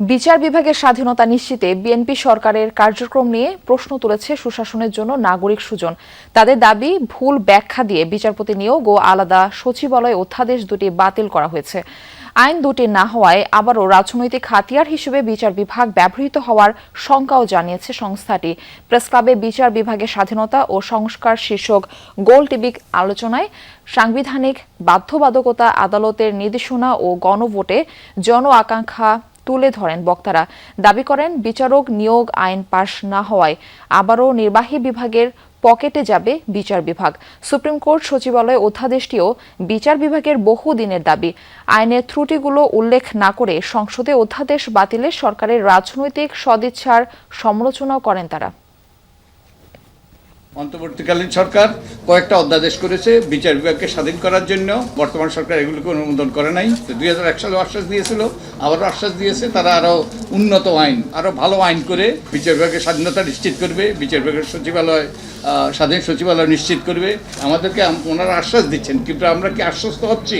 বিচার বিভাগের স্বাধীনতা নিশ্চিতে বিএনপি সরকারের কার্যক্রম নিয়ে প্রশ্ন তুলেছে সুশাসনের জন্য নাগরিক সুজন। তাদের দাবি, ভুল ব্যাখ্যা দিয়ে বিচারপতি নিয়োগ ও আলাদা সচিবালয় অধ্যাদেশ দুটি বাতিল করা হয়েছে। আইন দুটি না হওয়ায় আবারও রাজনৈতিক হাতিয়ার হিসেবে বিচার বিভাগ ব্যবহৃত হওয়ার শঙ্কাও জানিয়েছে সংস্থাটি। প্রেসক্লাবে বিচার বিভাগের স্বাধীনতা ও সংস্কার শীর্ষক গোল টিভি আলোচনায় সাংবিধানিক বাধ্যবাধকতা, আদালতের নির্দেশনা ও গণভোটে জন আকাঙ্ক্ষা তুলে ধরেন বক্তারা। দাবি করেন, বিচারক নিয়োগ আইন পাশ না হওয়ায় আবারও নির্বাহী বিভাগের পকেটে যাবে বিচার বিভাগ। সুপ্রিম কোর্ট সচিবালয় অধ্যাদেশটিও বিচার বিভাগের বহুদিনের দাবি। আইনের ত্রুটিগুলো উল্লেখ না করে সংসদে অধ্যাদেশ বাতিলে সরকারের রাজনৈতিক সদিচ্ছার সমালোচনাও করেন তারা। অন্তর্বর্তীকালীন সরকার কয়েকটা অধ্যাদেশ করেছে বিচার বিভাগকে স্বাধীন করার জন্য। বর্তমান সরকার এগুলোকে অনুমোদন করে নাই। 2001 সালে আশ্বাস দিয়েছিল, আবারও আশ্বাস দিয়েছে তারা আরও উন্নত আইন, আরও ভালো আইন করে বিচার বিভাগের স্বাধীনতা নিশ্চিত করবে, বিচার বিভাগের সচিবালয় স্বাধীন সচিবালয় নিশ্চিত করবে। আমাদেরকে ওনারা আশ্বাস দিচ্ছেন, কিন্তু আমরা কি আশ্বস্ত হচ্ছি?